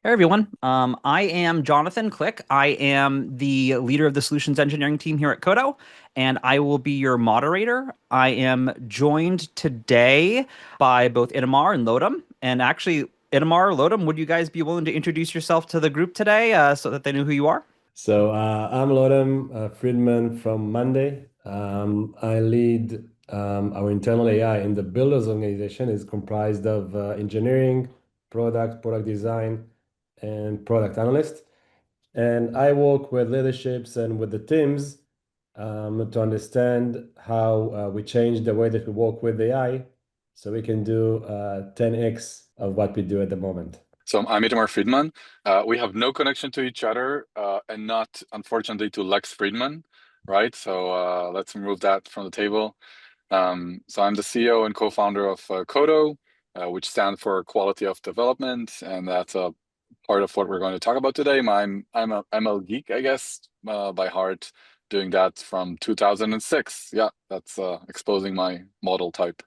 Hey everyone. I am Jonathan Click. I am the leader of the solutions engineering team here at Qodo, and I will be your moderator. I am joined today by both Itamar and Lodom. And actually, Itamar, Lodom, would you guys be willing to introduce yourself to the group today so that they know who you are? I'm Lodem Friedman from Monday. I lead our internal AI in the builders organization is comprised of engineering, product design, and product analyst. And I work with leaderships and with the teams to understand how we change the way that we work with AI so we can do 10x of what we do at the moment. So I'm Itamar Friedman. We have no connection to each other, and not, unfortunately, to Lex Friedman, right? So let's remove that from the table. So I'm the CEO and co-founder of Qodo, which stands for Quality of Development, and that's a part of what we're going to talk about today. I'm a ML geek, I guess, by heart, doing that from 2006. Yeah, that's exposing my model type.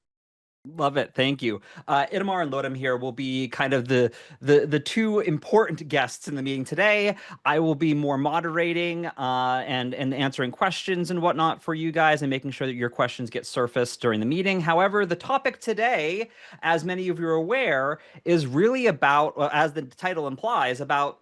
Love it. Thank you. Itamar and Lodem here will be kind of the two important guests in the meeting today. I will be more moderating and answering questions and whatnot for you guys and making sure that your questions get surfaced during the meeting. However, the topic today, as many of you are aware, is really about, well, as the title implies, about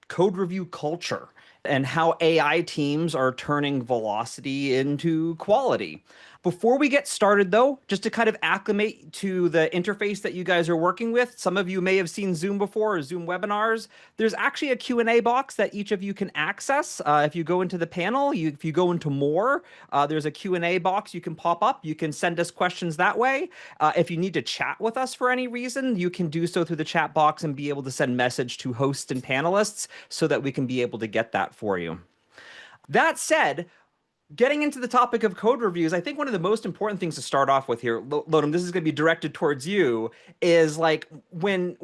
code review culture and how AI teams are turning velocity into quality. Before we get started, though, just to kind of acclimate to the interface that you guys are working with, some of you may have seen Zoom before or Zoom webinars. There's actually a Q&A box that each of you can access. If you go into the panel, if you go into more, there's a Q&A box you can pop up. You can send us questions that way. If you need to chat with us for any reason, you can do so through the chat box and be able to send message to hosts and panelists so that we can be able to get that for you. That said, getting into the topic of code reviews, I think one of the most important things to start off with here, Lodem, this is going to be directed towards you, is like when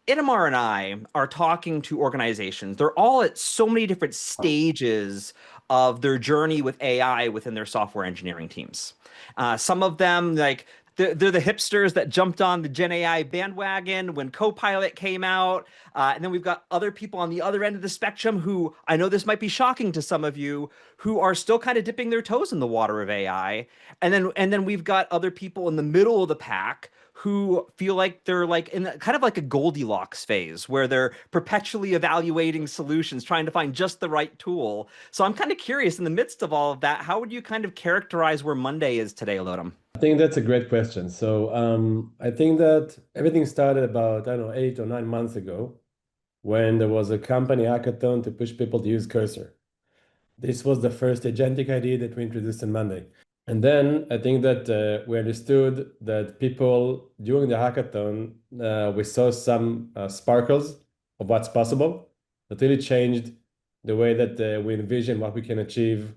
Itamar and I are talking to organizations, they're all at so many different stages of their journey with AI within their software engineering teams. Some of them, like, they're the hipsters that jumped on the Gen AI bandwagon when Copilot came out. And then we've got other people on the other end of the spectrum who, I know this might be shocking to some of you, who are still kind of dipping their toes in the water of AI. And then we've got other people in the middle of the pack who feel like they're like in kind of like a Goldilocks phase where they're perpetually evaluating solutions, trying to find just the right tool. So I'm kind of curious, in the midst of all of that, how would you kind of characterize where Monday is today, Lodem? I think that's a great question. I think that everything started about, I don't know, 8 or 9 months ago when there was a company hackathon to push people to use Cursor. This was the first agentic idea that we introduced on Monday. And then I think that we understood that people during the hackathon, we saw some sparkles of what's possible that really changed the way that we envision what we can achieve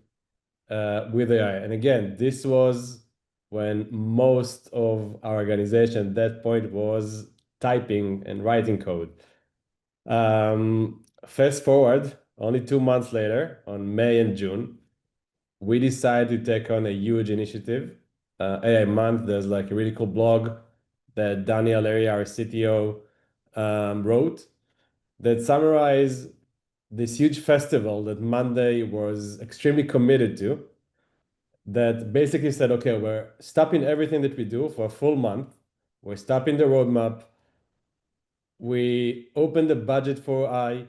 with AI. And again, this was when most of our organization at that point was typing and writing code. Fast forward, only 2 months later, on May and June, we decided to take on a huge initiative. AI Month, there's like a really cool blog that Daniel Leary, our CTO, wrote that summarized this huge festival that Monday was extremely committed to, that basically said, okay, we're stopping everything that we do for a full month. We're stopping the roadmap. We open the budget for AI.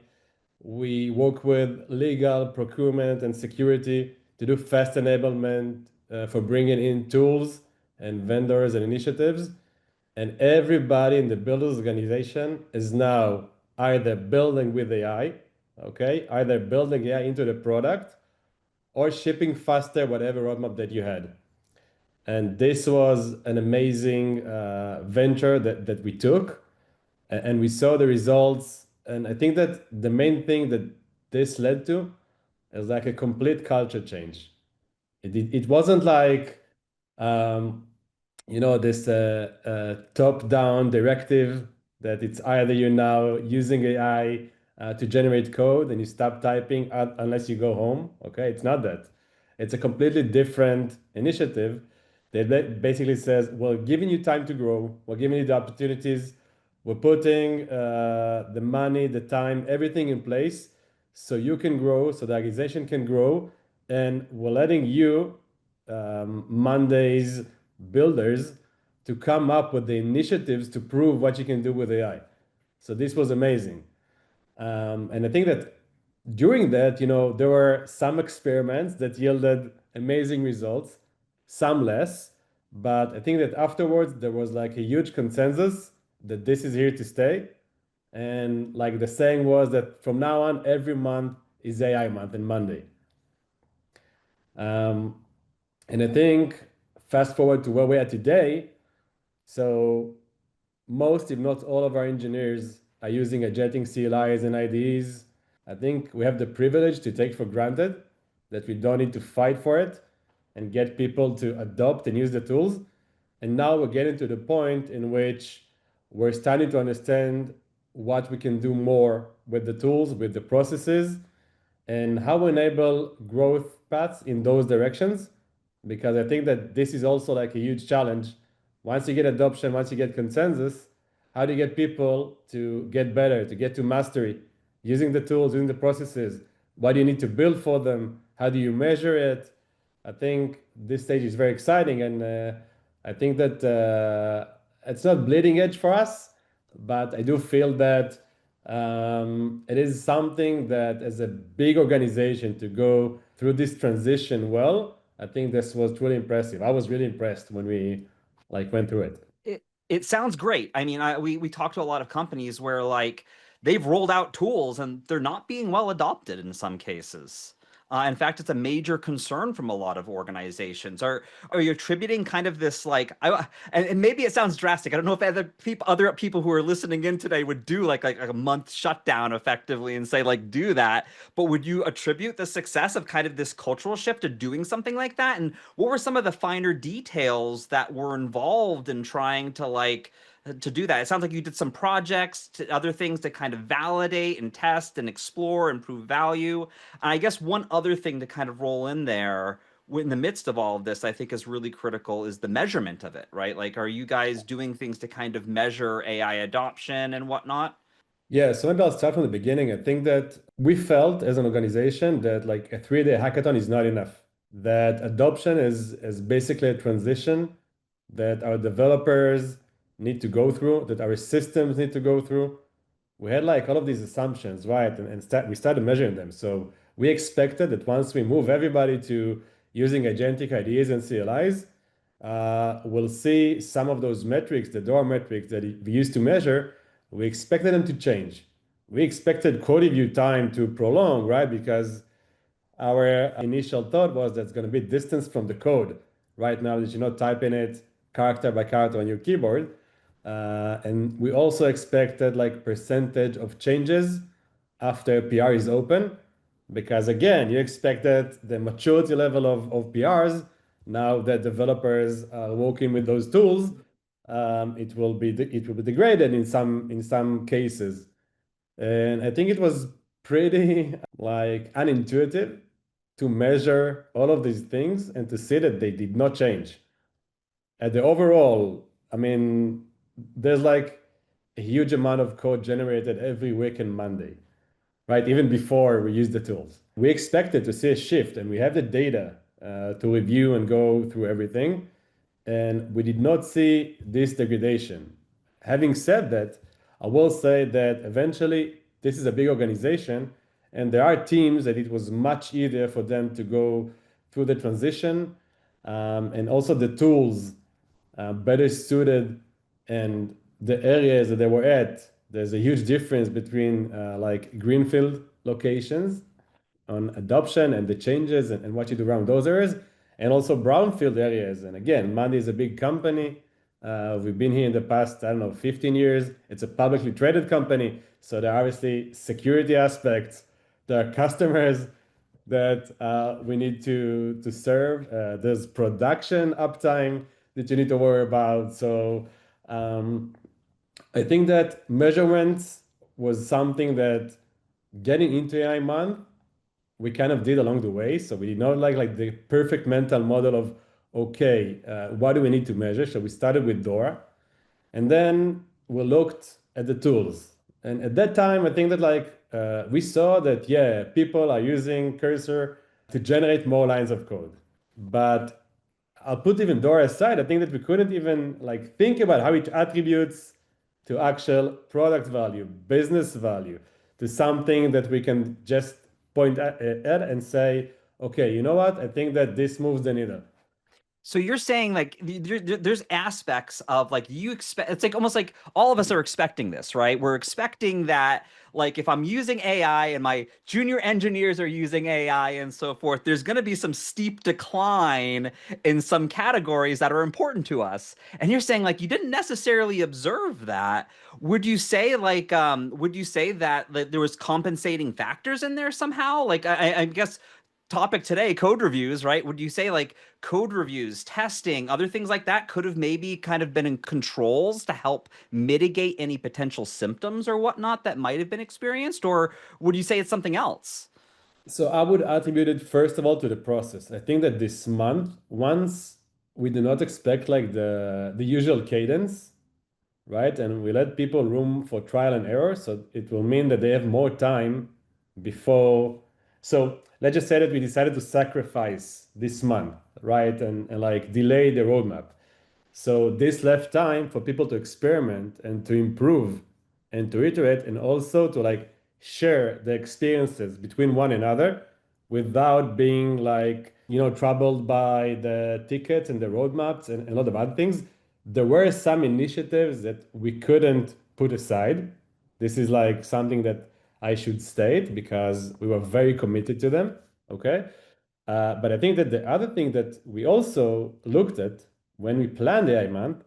We work with legal, procurement, and security to do fast enablement for bringing in tools and vendors and initiatives. And everybody in the builders organization is now either building with AI, okay, either building AI into the product or shipping faster whatever roadmap that you had. And this was an amazing venture that we took, and we saw the results. And I think that the main thing that this led to is like a complete culture change. It wasn't like, um, this top-down directive that it's either you're now using AI to generate code and you stop typing unless you go home. Okay, it's not that. It's a completely different initiative that basically says, we're giving you time to grow, we're giving you the opportunities, We're putting the money, the time, everything in place so you can grow, so the organization can grow, and we're letting you, Monday's builders, to come up with the initiatives to prove what you can do with AI. So this was amazing. And I think that during that, there were some experiments that yielded amazing results, some less. But I think that afterwards, there was like a huge consensus that this is here to stay. And like the saying was that from now on, every month is AI month and Monday. And I think fast forward to where we are today. So most, if not all of our engineers are using agentic CLIs and IDEs. I think we have the privilege to take for granted that we don't need to fight for it and get people to adopt and use the tools. And now we're getting to the point in which we're starting to understand what we can do more with the tools, with the processes, and how we enable growth paths in those directions. Because I think that this is also like a huge challenge. Once you get adoption, once you get consensus, how do you get people to get better, to get to mastery, using the tools, using the processes? What do you need to build for them? How do you measure it? I think this stage is very exciting, and I think that it's not bleeding edge for us, but I do feel that it is something that as a big organization to go through this transition well, I think this was truly impressive. I was really impressed when we went through it. It sounds great. I mean, we talked to a lot of companies where like they've rolled out tools and they're not being well adopted in some cases. In fact, it's a major concern from a lot of organizations. Are you attributing kind of this like and maybe it sounds drastic. I don't know if other people who are listening in today would do like a month shutdown effectively and say like do that. But would you attribute the success of kind of this cultural shift to doing something like that? And what were some of the finer details that were involved in trying to to do that? It sounds like you did some projects, other things to kind of validate and test and explore and prove value. And I guess one other thing to kind of roll in there in the midst of all of this, I think is really critical is the measurement of it, right? Like, are you guys doing things to kind of measure AI adoption and whatnot? Yeah, so maybe I'll start from the beginning. I think that we felt as an organization that like a 3-day hackathon is not enough. That adoption is basically a transition that our developers need to go through, that our systems need to go through. We had like all of these assumptions, right? And we started measuring them. So we expected that once we move everybody to using agentic IDEs and CLIs, we'll see some of those metrics, the DOR metrics that we used to measure, we expected them to change. We expected code review time to prolong, right? Because our initial thought was that's going to be distance from the code. Right now, that you're not typing it character by character on your keyboard. And we also expected like percentage of changes after PR is open, because again, you expected the maturity level of PRs. Now that developers are working with those tools, it will be degraded in some cases. And I think it was pretty like unintuitive to measure all of these things and to see that they did not change. At the overall, I mean, there's like a huge amount of code generated every week and Monday, right? Even before we use the tools. We expected to see a shift, and we have the data to review and go through everything. And we did not see this degradation. Having said that, I will say that eventually this is a big organization, and there are teams that it was much easier for them to go through the transition, and also the tools better suited and the areas that they were at. There's a huge difference between like greenfield locations on adoption and the changes and what you do around those areas, and also brownfield areas. And again, Monday is a big company. We've been here in the past, I don't know, 15 years. It's a publicly traded company. So there are obviously security aspects. There are customers that we need to serve. There's production uptime that you need to worry about. So I think that measurements was something that getting into AI month, we kind of did along the way. So we did not like the perfect mental model of, okay, what do we need to measure? So we started with Dora, and then we looked at the tools. And at that time, I think that we saw that, yeah, people are using Cursor to generate more lines of code. But I'll put even Dora aside. I think that we couldn't even think about how it attributes to actual product value, business value, to something that we can just point at and say, okay, you know what? I think that this moves the needle. So you're saying there's aspects of you expect, it's almost like all of us are expecting this, right? We're expecting that if I'm using AI and my junior engineers are using AI and so forth, there's going to be some steep decline in some categories that are important to us. And you're saying you didn't necessarily observe that. Would you say that there was compensating factors in there somehow? I guess topic today, code reviews, right? Would you say code reviews, testing, other things like that could have maybe kind of been in controls to help mitigate any potential symptoms or whatnot that might have been experienced? Or would you say it's something else? So I would attribute it first of all to the process. I think that this month, once we do not expect the usual cadence, right? And we let people room for trial and error. So it will mean that they have more time before. So let's just say that we decided to sacrifice this month, right? And delay the roadmap. So this left time for people to experiment and to improve and to iterate and also to share the experiences between one another without being troubled by the tickets and the roadmaps and a lot of other things. There were some initiatives that we couldn't put aside. This is something that I should state because we were very committed to them. Okay. But I think that the other thing that we also looked at when we planned the AI month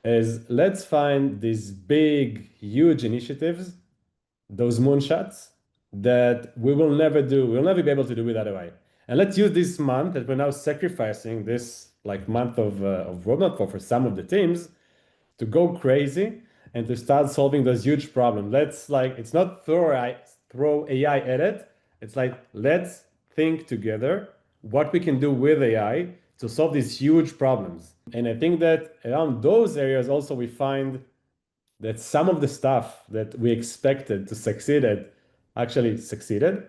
is let's find these big, huge initiatives, those moonshots that we will never do. We'll never be able to do without AI. And let's use this month that we're now sacrificing this month of roadmap for some of the teams to go crazy and to start solving those huge problems. Let's it's not throw AI at it. It's let's think together what we can do with AI to solve these huge problems. And I think that around those areas also we find that some of the stuff that we expected to succeed at actually succeeded.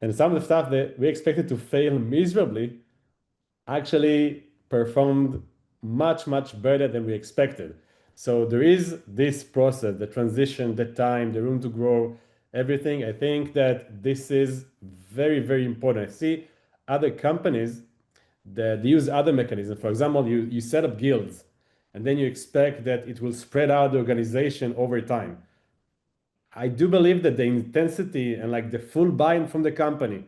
And some of the stuff that we expected to fail miserably actually performed much, much better than we expected. So there is this process, the transition, the time, the room to grow, everything. I think that this is very, very important. I see other companies that use other mechanisms. For example, you set up guilds, and then you expect that it will spread out the organization over time. I do believe that the intensity and the full buy-in from the company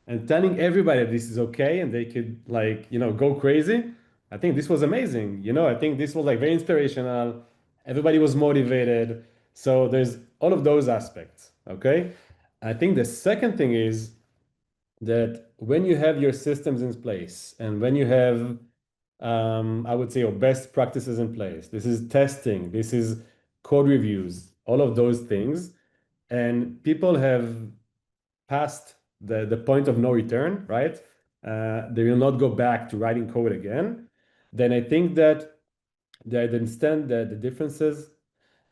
and telling everybody this is okay and they could go crazy. I think this was amazing. I think this was very inspirational. Everybody was motivated. So there's all of those aspects. Okay. I think the second thing is that when you have your systems in place and when you have, I would say, your best practices in place, this is testing, this is code reviews, all of those things, and people have passed the point of no return, right? They will not go back to writing code again. Then I think that they understand the differences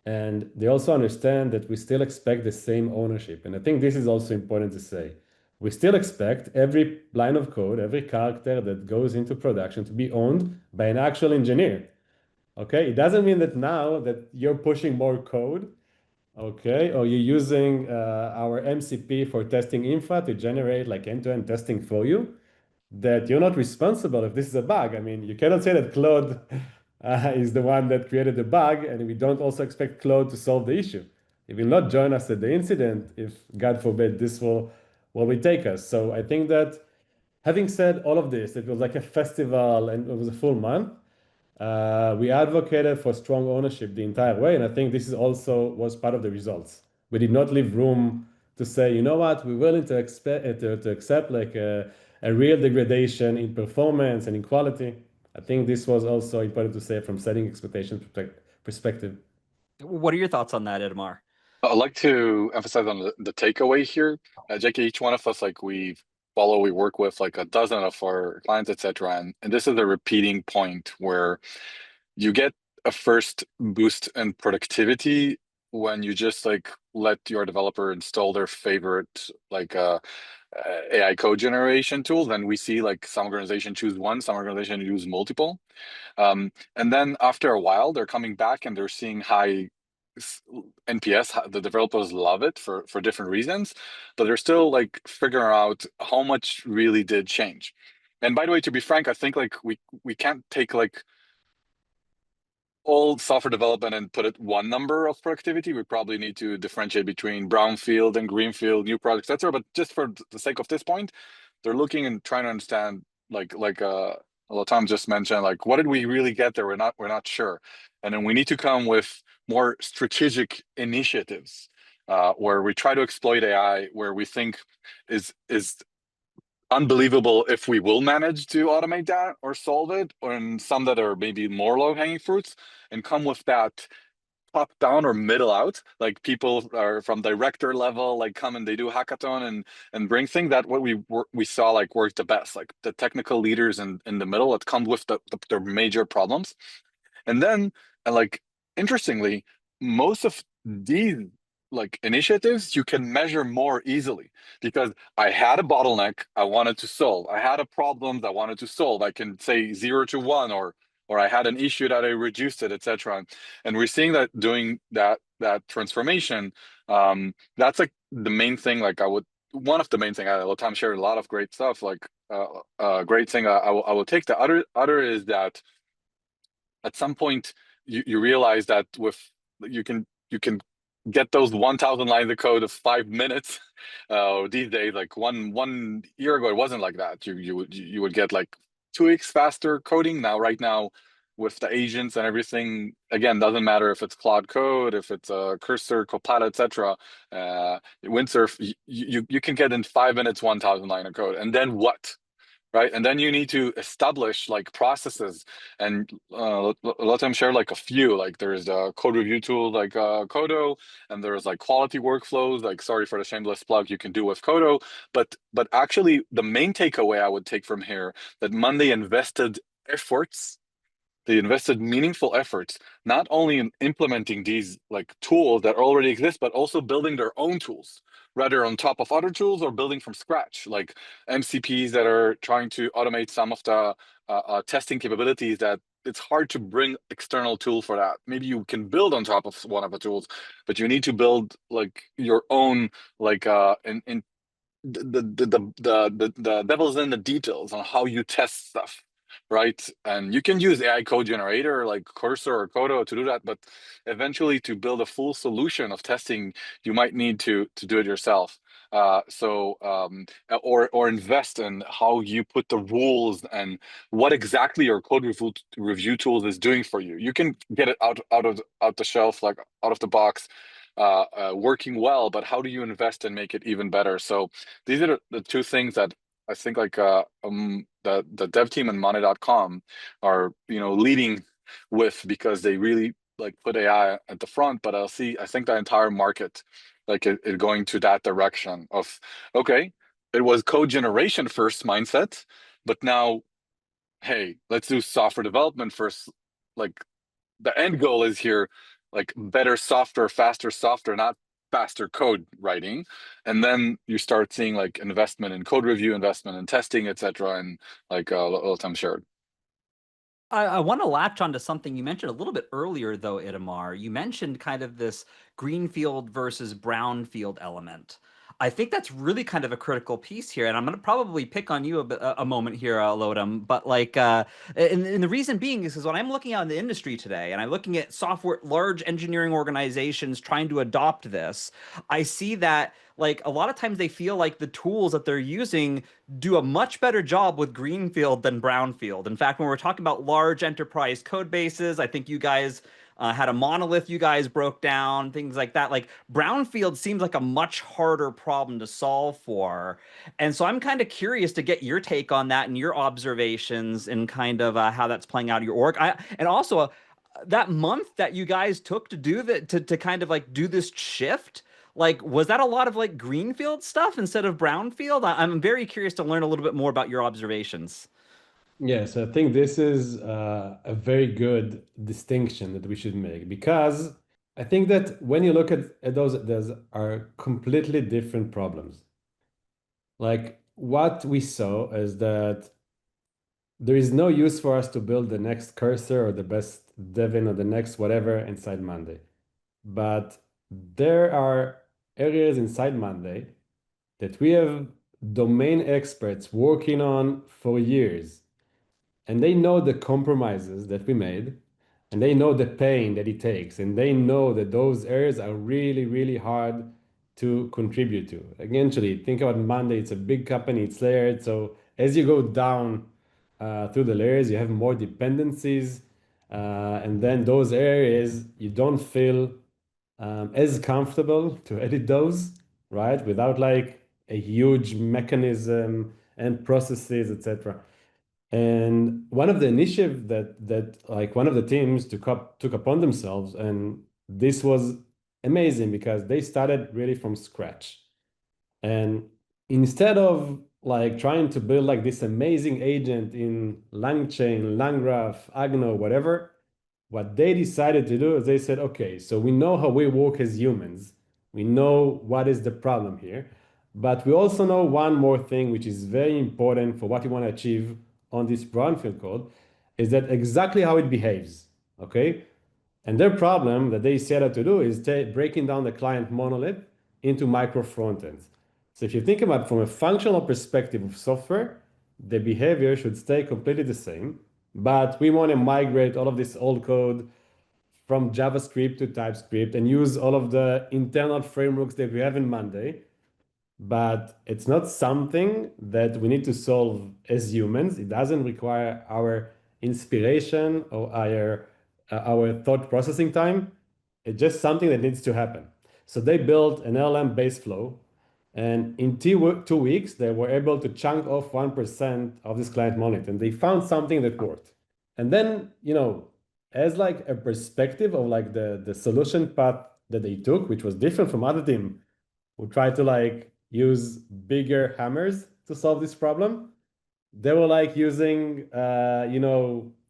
and they also understand that we still expect the same ownership. And I think this is also important to say. We still expect every line of code, every character that goes into production to be owned by an actual engineer. Okay, it doesn't mean that now that you're pushing more code, okay, or you're using our MCP for testing infra to generate end-to-end testing for you, that you're not responsible if this is a bug. I mean, you cannot say that Claude is the one that created the bug, and we don't also expect Claude to solve the issue. He will not join us at the incident if, God forbid, this will take us. So I think that having said all of this, it was like a festival and it was a full month. We advocated for strong ownership the entire way, and I think this is also was part of the results. We did not leave room to say, you know what, we're willing to accept a real degradation in performance and in quality. I think this was also important to say from setting expectations perspective. What are your thoughts on that, Itamar? I'd like to emphasize on the takeaway here. Jake, each one of us, we work with a dozen of our clients, etc. And this is a repeating point where you get a first boost in productivity when you just like let your developer install their favorite like AI code generation tool, then we see like some organization choose one, some organization use multiple. And then after a while, they're coming back and they're seeing high NPS. The developers love it for different reasons, but they're still like figuring out how much really did change. And by the way, to be frank, I think like we can't take like all software development and put it one number of productivity. We probably need to differentiate between brownfield and greenfield, new projects, etc. But just for the sake of this point, they're looking and trying to understand, like Latam just mentioned, like what did we really get there? We're not sure, and then we need to come with more strategic initiatives where we try to exploit AI, where we think is unbelievable if we will manage to automate that or solve it, or in some that are maybe more low-hanging fruits, and come with that top down or middle out, like people are from director level, like come and they do hackathon and bring things that what we saw like worked the best, like the technical leaders in the middle that come with their major problems. And then, like, interestingly, most of these like initiatives you can measure more easily, because I had a bottleneck I wanted to solve. I had a problem that I wanted to solve. I can say 0 to 1, or I had an issue that I reduced it, etc. And we're seeing that doing that transformation. That's like the main thing. Like one of the main thing. Latam shared a lot of great stuff. Like great thing. I will take. The other is that at some point you realize that with you can get those 1,000 lines of code of 5 minutes. These days, like one year ago, it wasn't like that. You would get like 2x faster coding. Right now, with the agents and everything, again, doesn't matter if it's Claude Code, if it's Cursor, Copilot, etc. Windsurf, you can get in 5 minutes 1,000 line of code, and then what? Right, and then you need to establish like processes, and let them share like a few. Like there's a code review tool like Qodo, and there's like quality workflows. Like, sorry for the shameless plug, you can do with Qodo. But actually, the main takeaway I would take from here, that Monday invested efforts. They invested meaningful efforts, not only in implementing these like tools that already exist, but also building their own tools, rather on top of other tools or building from scratch, like MCPs that are trying to automate some of the testing capabilities that it's hard to bring external tool for that. Maybe you can build on top of one of the tools, but you need to build like your own, like in the devil's in the details on how you test stuff, right? And you can use AI code generator like Cursor or Qodo to do that, but eventually to build a full solution of testing, you might need to do it yourself. Or invest in how you put the rules and what exactly your code review tools is doing for you. You can get it out the shelf, like out of the box, working well, but how do you invest and make it even better? So these are the two things that I think like the dev team and money.com are leading with, because they really like put AI at the front. But I think the entire market like it going to that direction of, okay, it was code generation first mindset, but now, hey, let's do software development first. Like the end goal is here, like better software, faster software, not faster code writing. And then you start seeing like investment in code review, investment in testing, etc. And like a little time shared. I want to latch onto something you mentioned a little bit earlier, though, Itamar. You mentioned kind of this greenfield versus brownfield element. I think that's really kind of a critical piece here, and I'm going to probably pick on you a moment here, Lodem. But like, and the reason being is because when I'm looking out in the industry today, and I'm looking at software, large engineering organizations trying to adopt this, I see that like a lot of times they feel like the tools that they're using do a much better job with greenfield than brownfield. In fact, when we're talking about large enterprise code bases, I think you guys had a monolith you guys broke down, things like that. Like brownfield seems like a much harder problem to solve for. And so I'm kind of curious to get your take on that and your observations and kind of how that's playing out in your org. And also that month that you guys took to do that, to kind of like do this shift, like, was that a lot of like greenfield stuff instead of brownfield? I'm very curious to learn a little bit more about your observations. Yes, I think this is a very good distinction that we should make, because I think that when you look at those are completely different problems. Like what we saw is that there is no use for us to build the next cursor or the best Devin or the next whatever inside Monday. But there are areas inside Monday that we have domain experts working on for years, and they know the compromises that we made, and they know the pain that it takes, and they know that those areas are really, really hard to contribute to. Eventually, think about Monday, it's a big company, it's layered. So as you go down through the layers, you have more dependencies. And then those areas, you don't feel as comfortable to edit those, right? Without like a huge mechanism and processes, etc. And one of the initiatives that like one of the teams took upon themselves, and this was amazing because they started really from scratch. And instead of like trying to build like this amazing agent in LangChain, LangGraph, Agno, whatever, what they decided to do is they said, okay, so we know how we work as humans. We know what is the problem here. But we also know one more thing, which is very important for what you want to achieve on this brownfield code, is that exactly how it behaves. Okay. And their problem that they set out to do is breaking down the client monolith into micro frontends. So if you think about from a functional perspective of software, the behavior should stay completely the same, but we want to migrate all of this old code from JavaScript to TypeScript and use all of the internal frameworks that we have in Monday. But it's not something that we need to solve as humans. It doesn't require our inspiration or our thought processing time. It's just something that needs to happen. So they built an LLM base flow, and in 2 weeks, they were able to chunk off 1% of this client monolith, and they found something that worked. And then, as like a perspective of like the solution path that they took, which was different from other team who tried to like use bigger hammers to solve this problem, they were like using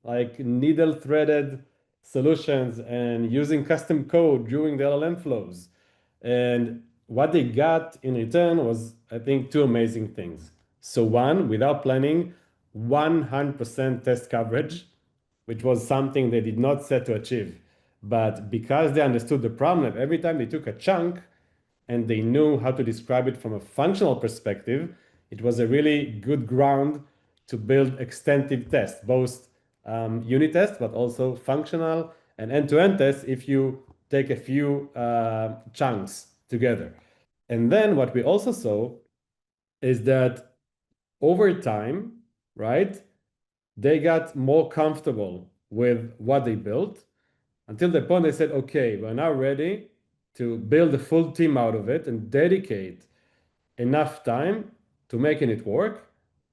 like needle threaded solutions and using custom code during the LLM flows. And what they got in return was, I think, two amazing things. So one, without planning, 100% test coverage, which was something they did not set to achieve. But because they understood the problem, every time they took a chunk and they knew how to describe it from a functional perspective, it was a really good ground to build extensive tests, both unit tests, but also functional and end-to-end tests if you take a few chunks together. And then what we also saw is that over time, right, they got more comfortable with what they built until the point they said, okay, we're now ready to build a full team out of it and dedicate enough time to making it work.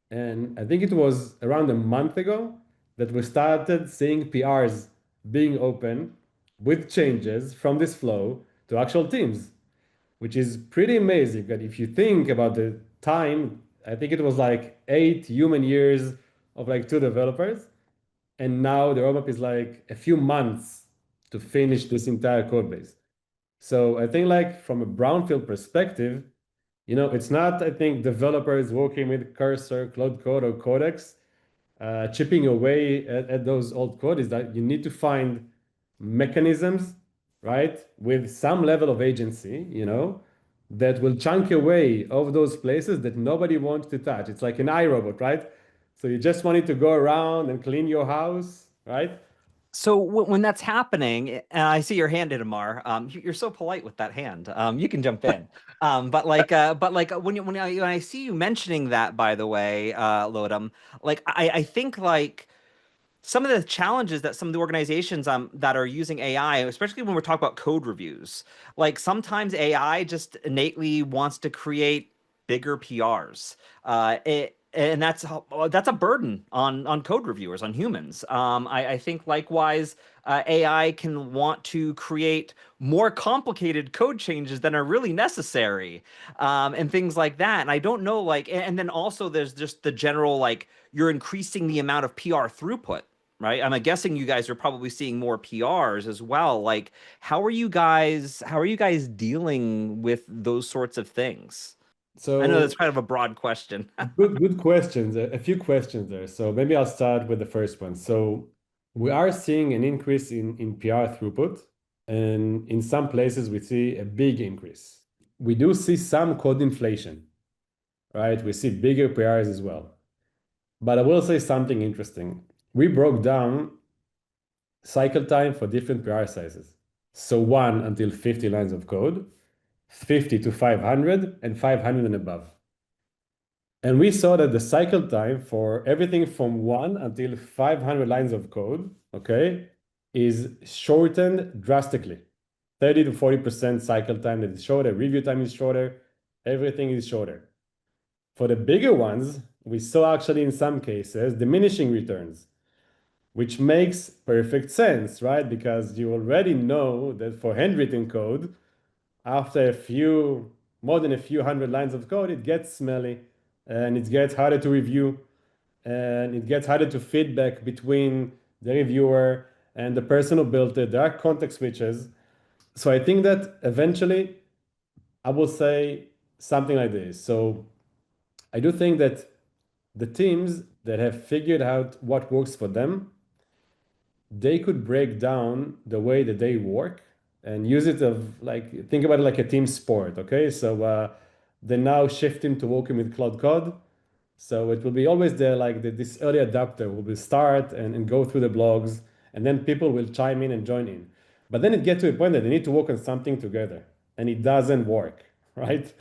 And I think it was around a month ago that we started seeing PRs being open with changes from this flow to actual teams, which is pretty amazing. That if you think about the time, I think it was like 8 human years of like 2 developers. And now the roadmap is like a few months to finish this entire code base. So I think like from a brownfield perspective, it's not, I think, developers working with Cursor, Cloud Code, or Codex, chipping away at those old code. Is that you need to find mechanisms, right, with some level of agency, that will chunk away of those places that nobody wants to touch. It's like an iRobot, right? So you just want it to go around and clean your house, right? So when that's happening, and I see your hand, Itamar, you're so polite with that hand. You can jump in. But like when I see you mentioning that, by the way, Lodem, like I think like some of the challenges that some of the organizations that are using AI, especially when we're talking about code reviews, like sometimes AI just innately wants to create bigger PRs. And that's a burden on code reviewers, on humans. I think likewise, AI can want to create more complicated code changes than are really necessary, and things like that. And I don't know, like, and then also there's just the general like you're increasing the amount of PR throughput, right? I'm guessing you guys are probably seeing more PRs as well. Like, how are you guys dealing with those sorts of things? I know that's So kind of a broad question. good questions. A few questions there. So maybe I'll start with the first one. So we are seeing an increase in PR throughput, and in some places we see a big increase. We do see some code inflation, right? We see bigger PRs as well. But I will say something interesting. We broke down cycle time for different PR sizes. So 1 until 50 lines of code, 50 to 500, and 500 and above. And we saw that the cycle time for everything from 1 until 500 lines of code, okay, is shortened drastically. 30 to 40% cycle time that is shorter, review time is shorter, everything is shorter. For the bigger ones, we saw actually in some cases diminishing returns, which makes perfect sense, right? Because you already know that for handwritten code, after more than a few hundred lines of code, it gets smelly and it gets harder to review and it gets harder to feedback between the reviewer and the person who built it. There are context switches. So I think that eventually I will say something like this. So I do think that the teams that have figured out what works for them, they could break down the way that they work and use it of like think about it like a team sport. Okay, so they're now shifting to working with Cloud Code. So it will be always there, like this early adapter will start and go through the blogs, and then people will chime in and join in. But then it gets to a point that they need to work on something together, and it doesn't work, right?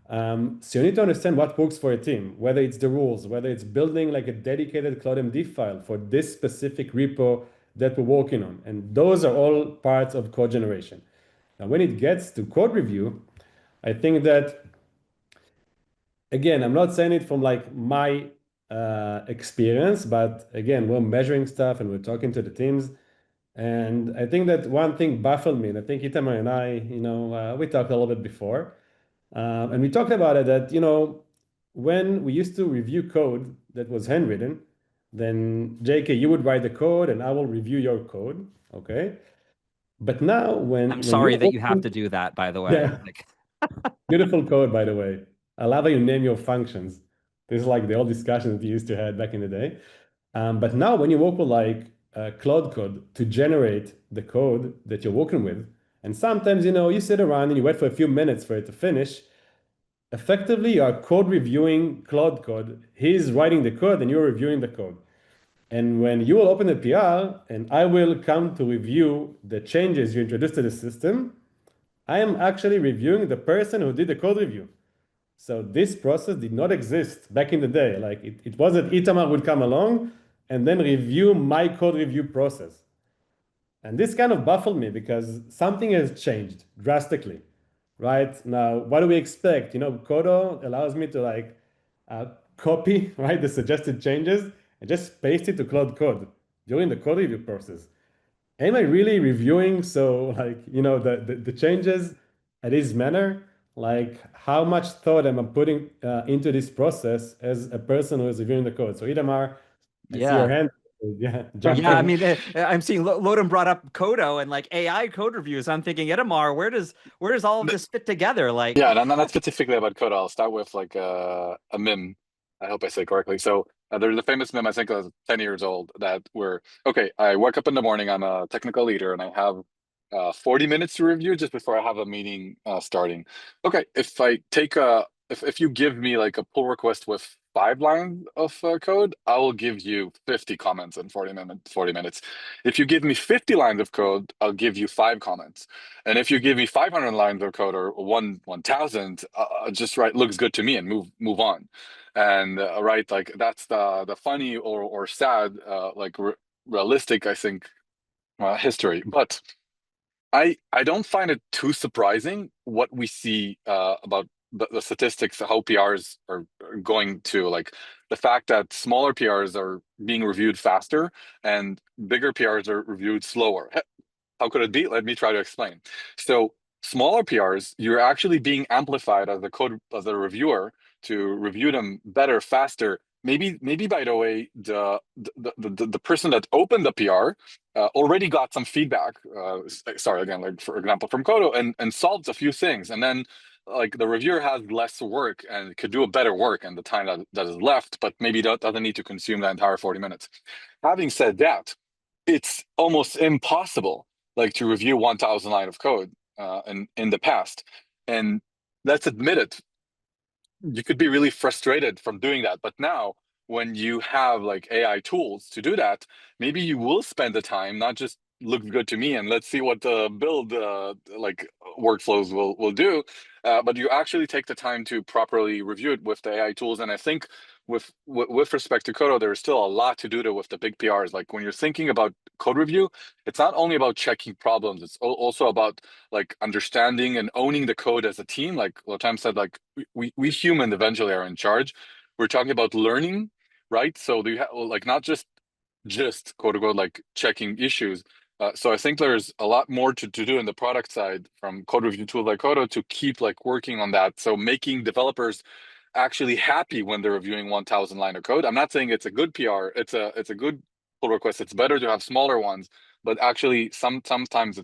So you need to understand what works for a team, whether it's the rules, whether it's building like a dedicated CloudMD file for this specific repo that we're working on. And those are all parts of code generation. Now, when it gets to code review, I think that again, I'm not saying it from like my experience, but again, we're measuring stuff and we're talking to the teams. And I think that one thing baffled me, and I think Itamar and I, we talked a little bit before, and we talked about it that, when we used to review code that was handwritten, then JK, you would write the code and I will review your code, okay? But now I'm when sorry you're that you have to working, do that, by the way. yeah, Like, beautiful code, by the way. I love how you name your functions. This is like the old discussion that you used to have back in the day. But now when you work with like Cloud Code to generate the code that you're working with, and sometimes, you sit around and you wait for a few minutes for it to finish, effectively you are code reviewing Cloud Code. He's writing the code and you're reviewing the code. And when you will open a PR and I will come to review the changes you introduced to the system, I am actually reviewing the person who did the code review. So this process did not exist back in the day. Like it wasn't Itamar would come along and then review my code review process. And this kind of baffled me because something has changed drastically, right? Now, what do we expect? Qodo allows me to like copy, right, the suggested changes and just paste it to Cloud Code during the code review process. Am I really reviewing like the changes at this manner? Like how much thought am I putting into this process as a person who is reviewing the code? So Itamar, I see your yeah. hand. Yeah, jump Yeah, I in. mean, I'm seeing Lodem brought up Qodo and like AI code reviews. I'm thinking, Edamar, where does all of this fit together? Like, Yeah, not specifically about Qodo. I'll start with like a meme. I hope I say it correctly. So there's a famous meme, I think it was 10 years old, that where, okay, I wake up in the morning, I'm a technical leader, and I have 40 minutes to review just before I have a meeting starting. Okay, if I take if you give me like a pull request with 5 lines of code, I will give you 50 comments in 40 minutes. If you give me 50 lines of code, I'll give you 5 comments. And if you give me 500 lines of code or 1,000, just right, looks good to me and move on. And right, like that's the funny or sad, like realistic, I think, history. But I don't find it too surprising what we see about the statistics, how PRs are going to, like the fact that smaller PRs are being reviewed faster and bigger PRs are reviewed slower. How could it be? Let me try to explain. So smaller PRs, you're actually being amplified as a reviewer to review them better, faster, maybe by the way, the person that opened the PR already got some feedback. Sorry, again, like for example, from Qodo, and solved a few things, and then like the reviewer has less work and could do a better work in the time that is left, but maybe doesn't need to consume the entire 40 minutes. Having said that, it's almost impossible like to review 1,000 line of code in the past, and let's admit it, you could be really frustrated from doing that. But now, when you have like AI tools to do that, maybe you will spend the time, not just looks good to me and let's see what the build like workflows will do, but you actually take the time to properly review it with the AI tools. And I think with respect to Qodo, there is still a lot to do there with the big PRs. Like when you're thinking about code review, it's not only about checking problems, it's also about like understanding and owning the code as a team. Like Lotam said, like we human eventually are in charge. We're talking about learning, right? So you have like not just quote unquote like checking issues. So I think there's a lot more to do in the product side from code review tools like Qodo to keep like working on that. So making developers actually happy when they're reviewing 1,000 line of code. I'm not saying it's a good PR. It's a good pull request. It's better to have smaller ones, but actually sometimes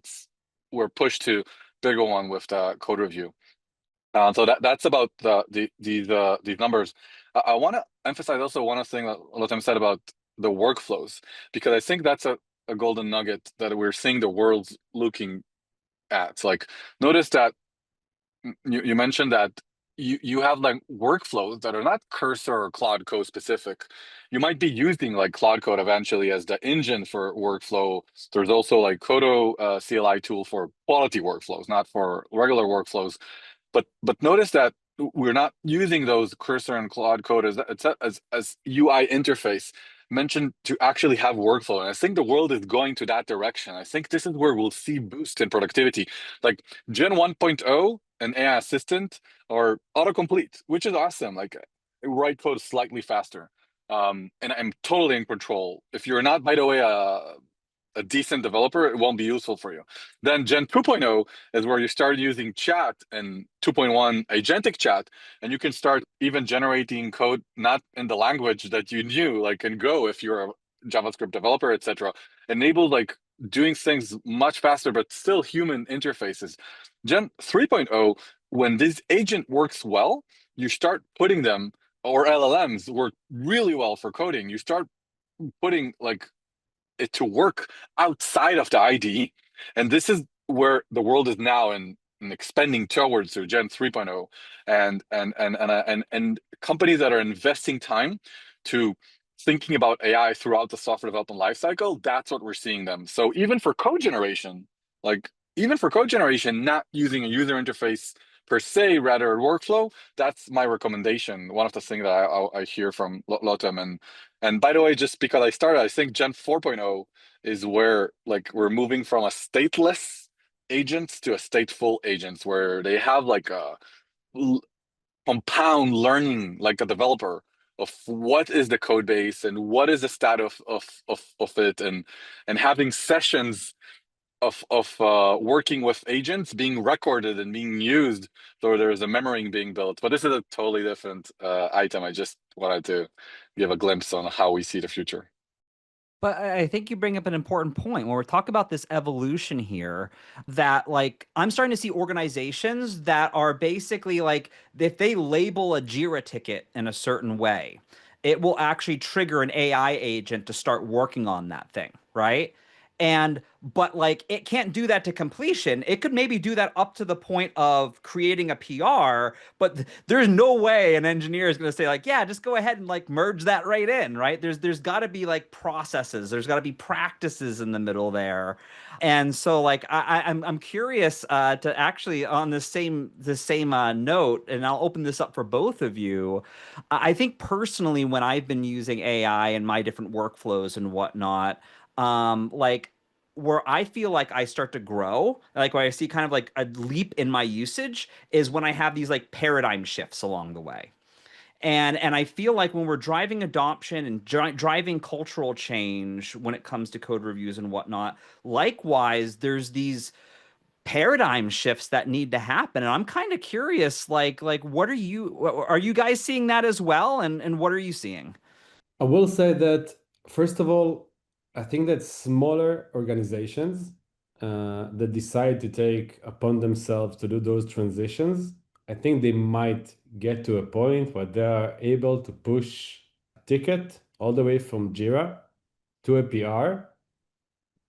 we're pushed to bigger one with the code review. So that's about these numbers. I want to emphasize also one thing that Lotem said about the workflows, because I think that's a golden nugget that we're seeing the world looking at. Like, notice that you mentioned that you have like workflows that are not Cursor or Cloud Code specific. You might be using like Cloud Code eventually as the engine for workflow. There's also like Qodo CLI tool for quality workflows, not for regular workflows. But notice that we're not using those Cursor and Cloud Code as UI interface mentioned to actually have workflow. And I think the world is going to that direction. I think this is where we'll see boost in productivity. Like Gen 1.0, an AI assistant, or autocomplete, which is awesome. Like write code slightly faster. And I'm totally in control. If you're not, by the way, a decent developer, it won't be useful for you. Then Gen 2.0 is where you start using chat, and 2.1 agentic chat, and you can start even generating code not in the language that you knew, like in Go if you're a JavaScript developer, etc. Enable like doing things much faster, but still human interfaces. Gen 3.0, when this agent works well, you start putting them, or LLMs work really well for coding. You start putting like it to work outside of the IDE. And this is where the world is now and expanding towards to Gen 3.0, and companies that are investing time to thinking about AI throughout the software development lifecycle, that's what we're seeing them. So even for code generation, not using a user interface per se, rather a workflow, that's my recommendation. One of the things that I hear from Lotem. And by the way, just because I started, I think Gen 4.0 is where like we're moving from a stateless agents to a stateful agents, where they have like a compound learning, like a developer, of what is the code base and what is the stat of it, and having sessions of working with agents being recorded and being used, so there's a memory being built. But this is a totally different item. I just wanted to give a glimpse on how we see the future. But I think you bring up an important point when we're talking about this evolution here, that like I'm starting to see organizations that are basically like, if they label a Jira ticket in a certain way, it will actually trigger an AI agent to start working on that thing, right? But like it can't do that to completion. It could maybe do that up to the point of creating a PR, but there's no way an engineer is going to say like, yeah, just go ahead and like merge that right in, right? There's got to be like processes. There's got to be practices in the middle there. And so like I'm curious to actually on the same note, and I'll open this up for both of you. I think personally, when I've been using AI in my different workflows and whatnot, like where I feel like I start to grow, like where I see kind of like a leap in my usage, is when I have these like paradigm shifts along the way. And I feel like when we're driving adoption and driving cultural change when it comes to code reviews and whatnot, likewise, there's these paradigm shifts that need to happen. And I'm kind of curious, like what are you guys seeing that as well? And what are you seeing? I will say that, first of all, I think that smaller organizations that decide to take upon themselves to do those transitions, I think they might get to a point where they are able to push a ticket all the way from Jira to a PR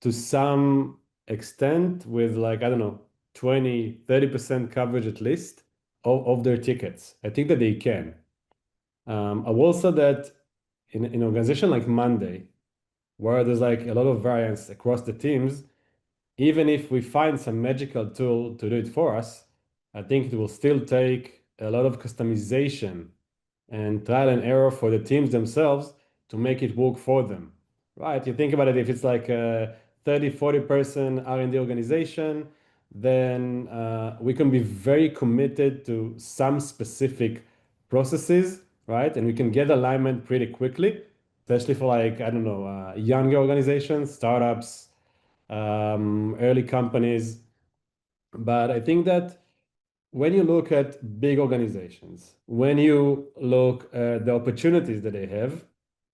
to some extent with, like, I don't know, 20, 30% coverage at least of their tickets. I think that they can. I will say that in an organization like Monday, where there's like a lot of variance across the teams, even if we find some magical tool to do it for us, I think it will still take a lot of customization and trial and error for the teams themselves to make it work for them, right? You think about it, if it's like a 30, 40 person R&D organization, then we can be very committed to some specific processes, right? And we can get alignment pretty quickly, especially for, like, I don't know, younger organizations, startups, early companies. But I think that when you look at big organizations, when you look at the opportunities that they have,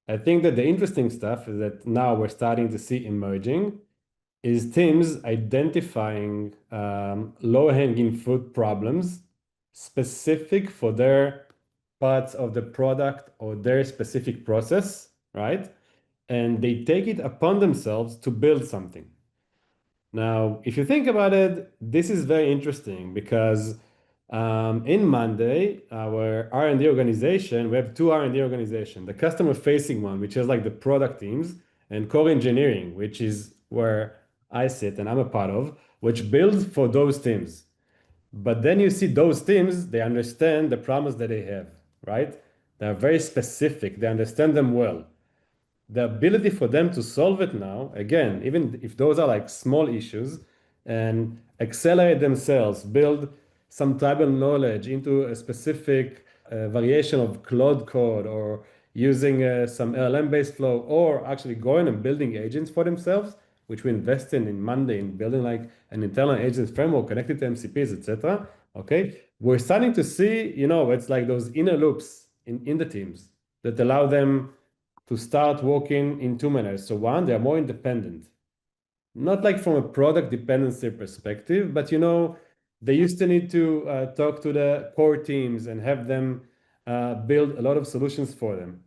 I think that the interesting stuff is that now we're starting to see emerging is teams identifying low-hanging fruit problems specific for their parts of the product or their specific process, right? And they take it upon themselves to build something. Now, if you think about it, this is very interesting because in Monday, our R&D organization, we have two R&D organizations, the customer-facing one, which is like the product teams, and core engineering, which is where I sit and I'm a part of, which builds for those teams. But then you see those teams, they understand the problems that they have, right? They're very specific, they understand them well. The ability for them to solve it now, again, even if those are like small issues, and accelerate themselves, build some tribal knowledge into a specific variation of Claude code, or using some LLM-based flow, or actually going and building agents for themselves, which we invest in Monday, in building like an internal agents framework connected to MCPs, etc. Okay, we're starting to see, it's like those inner loops in the teams that allow them to start working in two manners. So one, they're more independent, not like from a product dependency perspective, but they used to need to talk to the core teams and have them build a lot of solutions for them.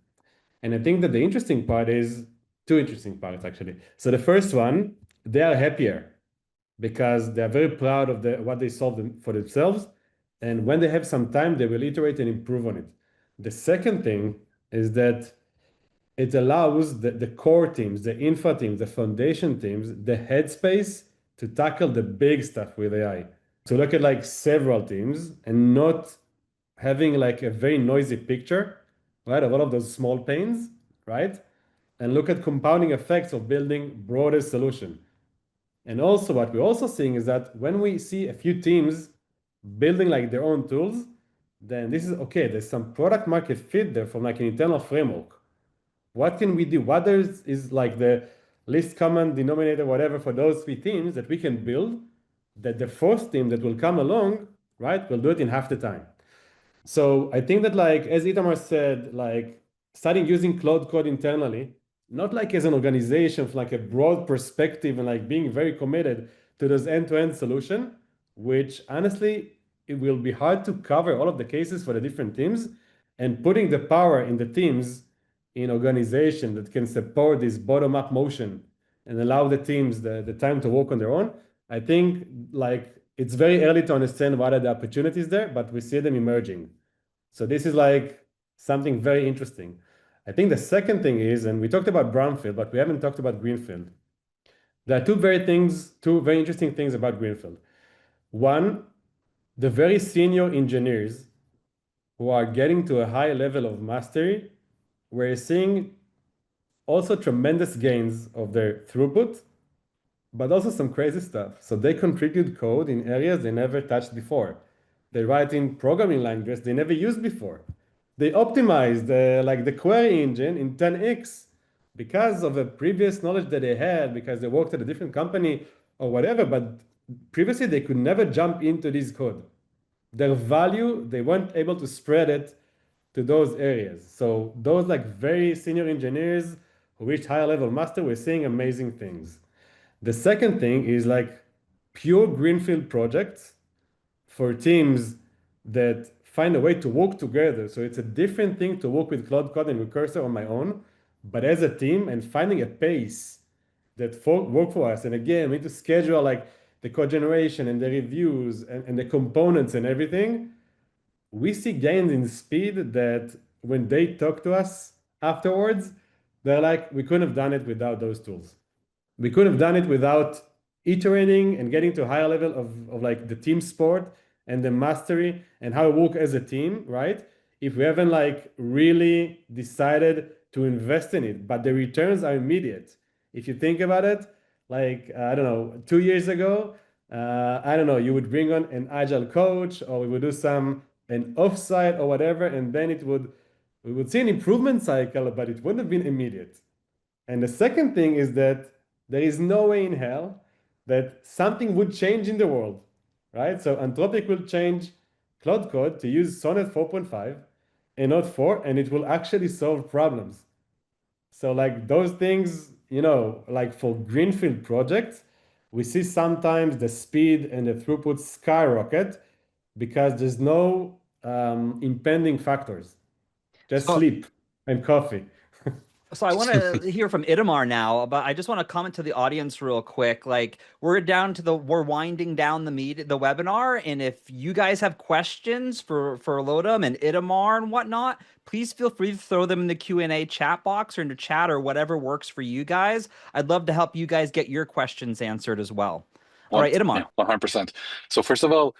And I think that the interesting part is two interesting parts, actually. So the first one, they are happier because they're very proud of what they solved for themselves. And when they have some time, they will iterate and improve on it. The second thing is that it allows the core teams, the infra teams, the foundation teams, the headspace to tackle the big stuff with AI. To look at like several teams and not having like a very noisy picture, right, of all of those small pains, right? And look at compounding effects of building broader solution. And also what we're also seeing is that when we see a few teams building like their own tools, then this is okay, there's some product market fit there from like an internal framework. What can we do? What is like the least common denominator, whatever, for those three teams that we can build, that the fourth team that will come along, right, will do it in half the time. So I think that, like, as Itamar said, like starting using Claude Code internally, not like as an organization, from like a broad perspective, and like being very committed to this end-to-end solution, which honestly, it will be hard to cover all of the cases for the different teams, and putting the power in the teams in organization that can support this bottom-up motion and allow the teams the time to work on their own. I think like it's very early to understand what are the opportunities there, but we see them emerging. So this is like something very interesting. I think the second thing is, and we talked about brownfield, but we haven't talked about greenfield. There are two very interesting things about greenfield. One, the very senior engineers who are getting to a high level of mastery, we're seeing also tremendous gains of their throughput, but also some crazy stuff. So they contribute code in areas they never touched before. They write in programming languages they never used before. They optimize the query engine in 10x because of a previous knowledge that they had, because they worked at a different company or whatever, but previously they could never jump into this code. Their value, they weren't able to spread it to those areas. So those like very senior engineers who reached higher level master, we're seeing amazing things. The second thing is like pure greenfield projects for teams that find a way to work together. So it's a different thing to work with Cloud Code and with Cursor on my own, but as a team and finding a pace that work for us. And again, we need to schedule like the code generation and the reviews and the components and everything. We see gains in speed that when they talk to us afterwards, they're like, we couldn't have done it without those tools. We couldn't have done it without iterating and getting to a higher level of like the team sport and the mastery and how we work as a team, right? If we haven't like really decided to invest in it, but the returns are immediate. If you think about it, like, I don't know, 2 years ago, I don't know, you would bring on an agile coach or we would do an offsite or whatever, and then we would see an improvement cycle, but it wouldn't have been immediate. And the second thing is that there is no way in hell that something would change in the world, right? So Anthropic will change Cloud Code to use Sonnet 4.5 and not 4, and it will actually solve problems. So like those things, like for greenfield projects, we see sometimes the speed and the throughput skyrocket because there's no impending factors, just So sleep and coffee. So I want to hear from Itamar now, but I just want to comment to the audience real quick. Like we're winding down the webinar, and if you guys have questions for Lodom and Itamar and whatnot, please feel free to throw them in the Q&A chat box or in the chat or whatever works for you guys. I'd love to help you guys get your questions answered as well. All right, Itamar. 100%. So first of all,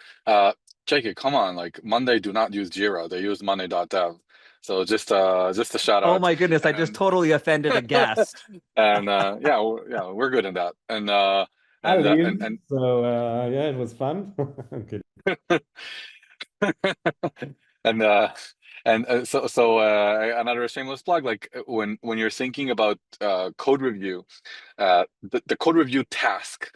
Jacob, come on, like Monday do not use Jira, they use Monday.dev. So just a shout out. Oh my goodness, I just totally offended a guest. And yeah, we're good in that. And I leave, so yeah, it was fun. I'm kidding. So another shameless plug, like when you're thinking about code review, the code review task,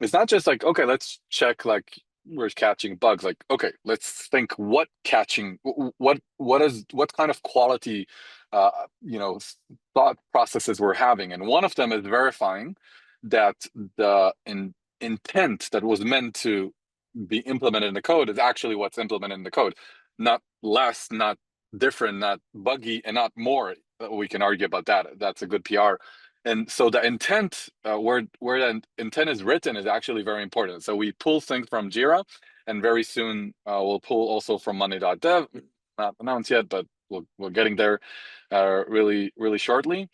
it's not just like, okay, let's check like we're catching bugs. Like, okay, let's think what kind of quality thought processes we're having, and one of them is verifying that the intent that was meant to be implemented in the code is actually what's implemented in the code, not less, not different, not buggy, and not more. We can argue about that. That's a good PR. And so the intent, where the intent is written, is actually very important. So we pull things from Jira, and very soon we'll pull also from Monday.dev. Not announced yet, but we're getting there really shortly.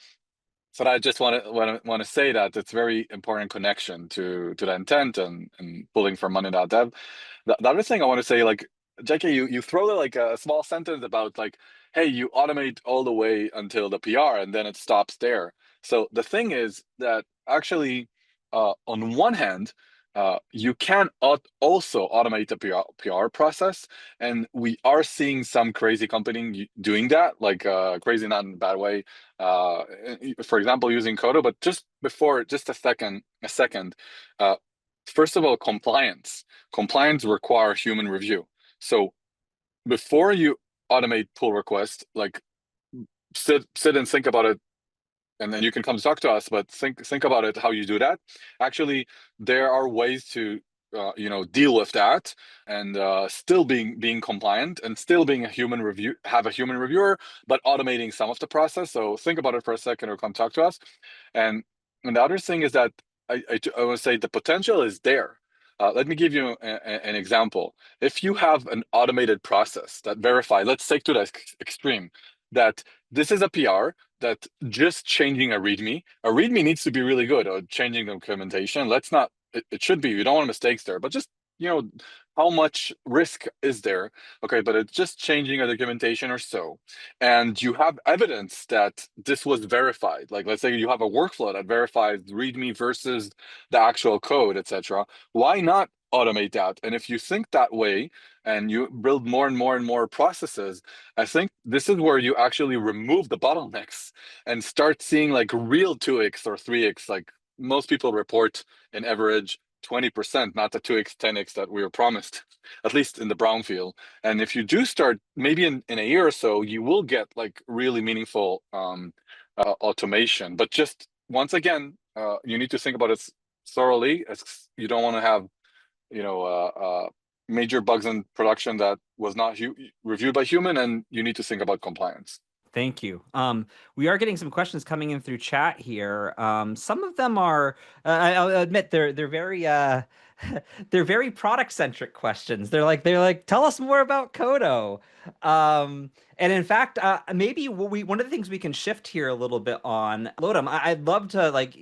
So I just want to say that it's very important connection to the intent and pulling from Monday.dev. The other thing I want to say, like, Jackie, you throw like a small sentence about like, hey, you automate all the way until the PR and then it stops there. So the thing is that actually, on one hand, you can also automate the PR process, and we are seeing some crazy company doing that, like crazy not in a bad way. For example, using Qodo, but just a second. First of all, compliance require human review. So before you automate pull request, like sit and think about it, and then you can come talk to us, but think about it, how you do that. Actually, there are ways to deal with that and still being compliant and still being have a human reviewer, but automating some of the process. So think about it for a second or come talk to us. And the other thing is that I want to say the potential is there. Let me give you an example. If you have an automated process that verify, let's take to the extreme, that this is a PR, that just changing a README needs to be really good, or changing the documentation. It should be, we don't want mistakes there, but just, how much risk is there? Okay, but it's just changing a documentation or so. And you have evidence that this was verified. Like, let's say you have a workflow that verifies README versus the actual code, etc. Why not automate that? And if you think that way and you build more and more processes, I think this is where you actually remove the bottlenecks and start seeing like real 2x or 3x. Like most people report an average 20%, not the 2x, 10x that we were promised, at least in the brownfield. And if you do start, maybe in a year or so, you will get like really meaningful automation. But just once again, you need to think about it thoroughly, as you don't want to have, major bugs in production that was not reviewed by human, and you need to think about compliance. Thank you. We are getting some questions coming in through chat here. Some of them are, I'll admit, they're very they're very product centric questions. They're like, tell us more about Qodo. And in fact, maybe one of the things we can shift here a little bit on, Lodem, I'd love to like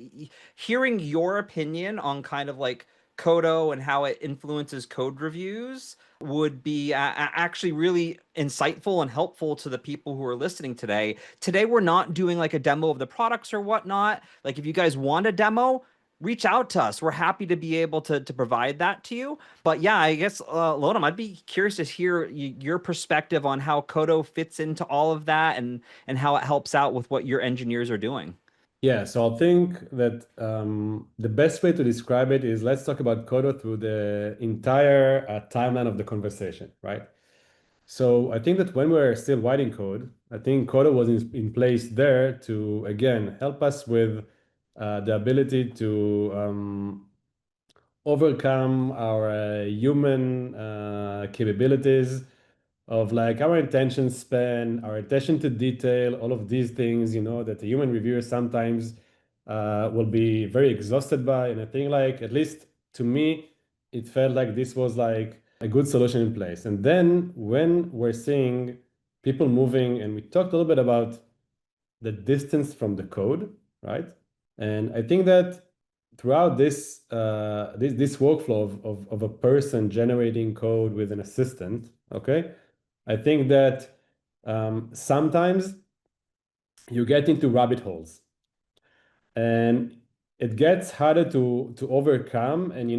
hearing your opinion on kind of like Qodo and how it influences code reviews would be actually really insightful and helpful to the people who are listening today. Today, we're not doing like a demo of the products or whatnot. Like if you guys want a demo, reach out to us. We're happy to be able to provide that to you. But yeah, I guess, Lodem, I'd be curious to hear your perspective on how Qodo fits into all of that and how it helps out with what your engineers are doing. Yeah, so I think that the best way to describe it is let's talk about Qodo through the entire timeline of the conversation, right? So I think that when we're still writing code, I think Qodo was in place there to, again, help us with the ability to overcome our human capabilities of like our attention span, our attention to detail, all of these things, that the human reviewer sometimes will be very exhausted by. And I think like, at least to me, it felt like this was like a good solution in place. And then when we're seeing people moving, and we talked a little bit about the distance from the code, right? And I think that throughout this this workflow of a person generating code with an assistant, okay, I think that sometimes you get into rabbit holes, and it gets harder to overcome, and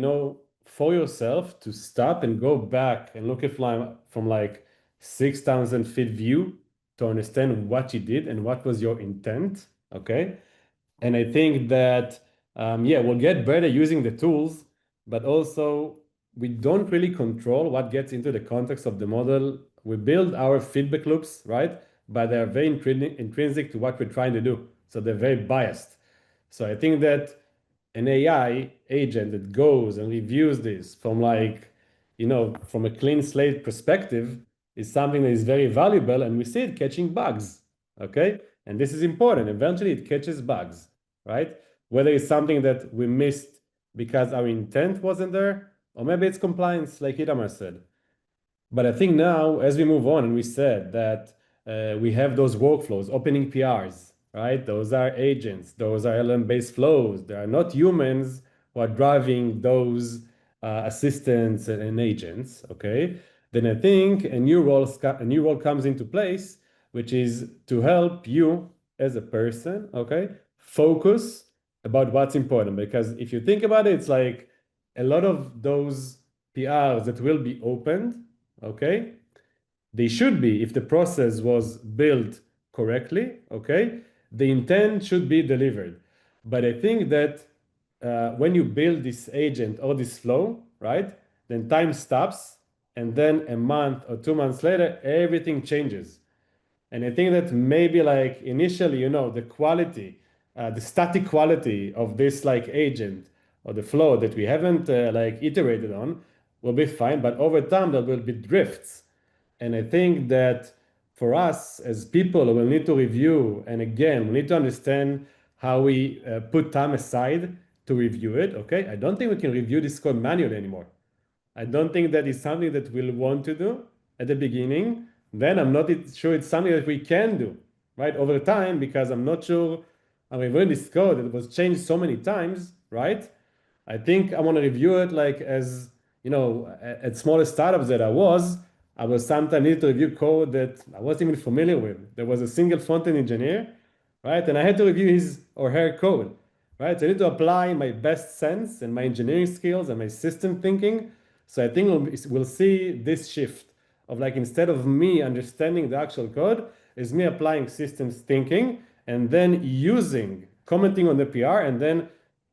for yourself to stop and go back and look at from like 6,000 feet view to understand what you did and what was your intent, okay? And I think that yeah, we'll get better using the tools, but also we don't really control what gets into the context of the model. We build our feedback loops, right? But they're very intrinsic to what we're trying to do. So they're very biased. So I think that an AI agent that goes and reviews this from like, from a clean slate perspective is something that is very valuable, and we see it catching bugs, okay? And this is important. Eventually it catches bugs, right? Whether it's something that we missed because our intent wasn't there, or maybe it's compliance, like Itamar said. But I think now, as we move on, and we said that we have those workflows, opening PRs, right? Those are agents, those are LLM-based flows. They are not humans who are driving those assistants and agents, okay? Then I think a new role comes into place, which is to help you as a person, okay, focus about what's important. Because if you think about it, it's like a lot of those PRs that will be opened, okay, they should be, if the process was built correctly, okay, the intent should be delivered. But I think that when you build this agent or this flow, right, then time stops, and then a month or 2 months later, everything changes. And I think that maybe like initially, the quality, the static quality of this like agent or the flow that we haven't like iterated on will be fine, but over time there will be drifts. And I think that for us as people, we'll need to review, and again, we need to understand how we put time aside to review it, okay? I don't think we can review this code manually anymore. I don't think that is something that we'll want to do at the beginning. Then I'm not sure it's something that we can do, right, over time, because I'm not sure I'm reviewing this code that was changed so many times, right? I think I want to review it like as, at smaller startups that I was sometimes need to review code that I wasn't even familiar with. There was a single front-end engineer, right? And I had to review his or her code, right? So I need to apply my best sense and my engineering skills and my system thinking. So I think we'll see this shift of like, instead of me understanding the actual code, is me applying systems thinking and then commenting on the PR, and then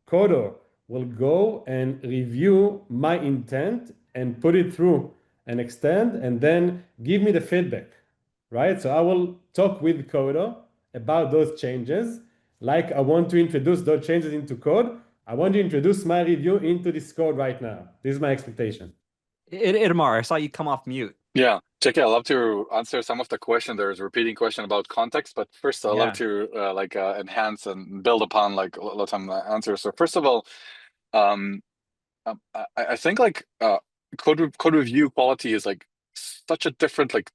Qodo will go and review my intent and put it through and extend and then give me the feedback, right? So I will talk with Qodo about those changes. Like I want to introduce those changes into code. I want to introduce my review into this code right now. This is my expectation. Itamar, I saw you come off mute. Yeah, Jackie, I'd love to answer some of the question. There's a repeating question about context, but first I'd love to enhance and build upon like Lotam answers. So first of all, um, I think like code review quality is like such a different like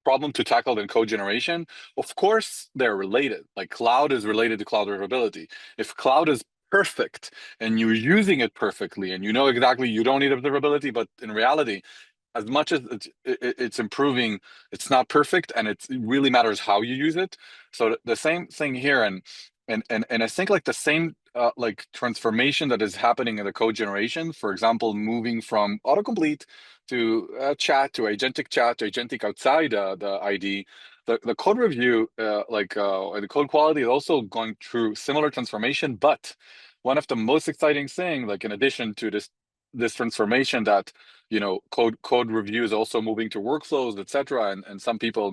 problem to tackle than code generation. Of course, they're related. Like cloud is related to cloud observability. If cloud is perfect and you're using it perfectly and you know exactly you don't need observability, but in reality, as much as it's improving, it's not perfect, and it really matters how you use it. So the same thing here, and I think like the same like transformation that is happening in the code generation. For example, moving from autocomplete to chat to agentic outside the ID. The code review, and the code quality is also going through similar transformation. But one of the most exciting thing, like in addition to this transformation that code review is also moving to workflows, etc. And some people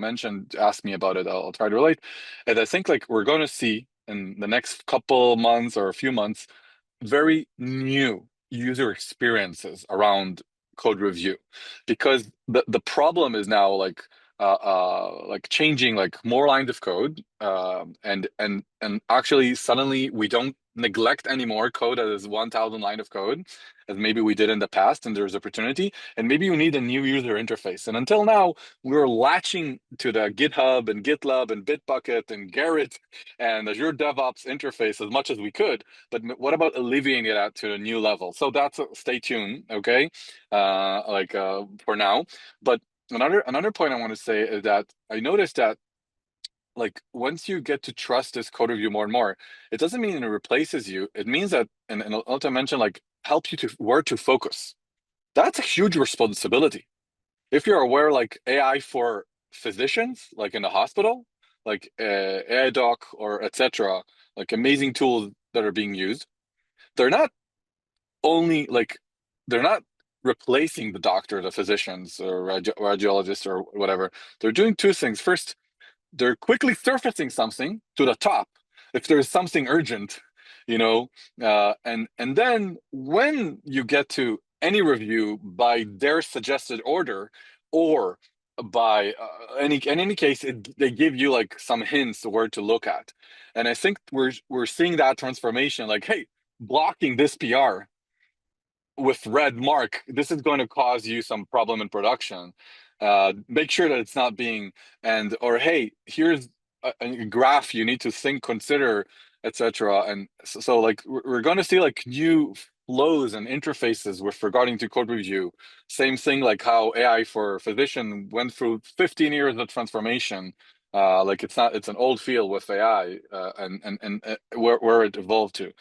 asked me about it. I'll try to relate. And I think like we're going to see in the next couple months or a few months very new user experiences around code review, because the problem is now like changing like more lines of code, and actually suddenly we don't neglect anymore code as 1,000 line of code as maybe we did in the past, and there's opportunity, and maybe you need a new user interface. And until now we were latching to the GitHub and GitLab and Bitbucket and Garrett and Azure DevOps interface as much as we could, but what about alleviating it to a new level? So that's stay tuned, okay? For now. But another point I want to say is that I noticed that like once you get to trust this code review more and more, it doesn't mean it replaces you. It means that, and Alta mentioned, like helps you to where to focus. That's a huge responsibility. If you're aware, like AI for physicians, like in the hospital, like AI doc or etc., like amazing tools that are being used, they're not only like they're not replacing the doctor, the physicians or radiologists or whatever. They're doing two things. First, they're quickly surfacing something to the top if there's something urgent, and then when you get to any review by their suggested order, or by in any case they give you like some hints to where to look at. And I think we're seeing that transformation, like, hey, blocking this PR with red mark, this is going to cause you some problem in production. Make sure that it's not being, or hey, here's a graph you need to consider, etc. And so like we're going to see like new flows and interfaces with regarding to code review. Same thing like how AI for physician went through 15 years of transformation. It's an old field with AI, and where it evolved to.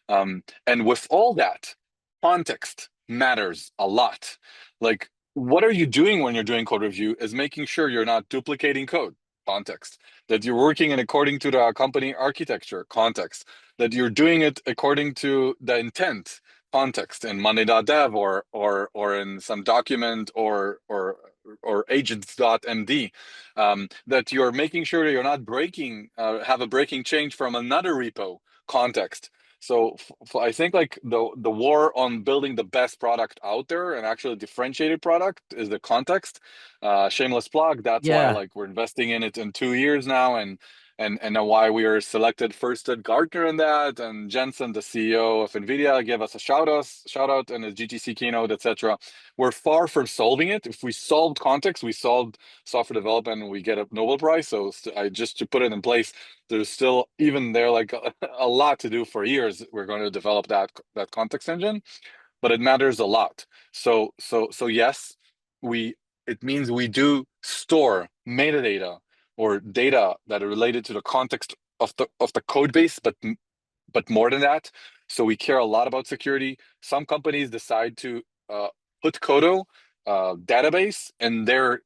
And with all that, context matters a lot. Like, what are you doing when you're doing code review is making sure you're not duplicating code, context, that you're working in according to the company architecture, context, that you're doing it according to the intent, context, in monday.dev or in some document or agents.md, that you're making sure that you're not have a breaking change from another repo, context. So I think like the war on building the best product out there and actually differentiated product is the context. Shameless plug. That's why like we're investing in it in 2 years now, and why we are selected first at Gartner in that. And Jensen, the CEO of NVIDIA, gave us a shout out in his GTC keynote, etc. We're far from solving it. If we solved context, we solved software development, and we get a Nobel Prize. So just to put it in place, there's still even there like a lot to do for years. We're going to develop that context engine, but it matters a lot. So yes, it means we do store metadata or data that are related to the context of the code base, but more than that. So we care a lot about security. Some companies decide to put Qodo database in their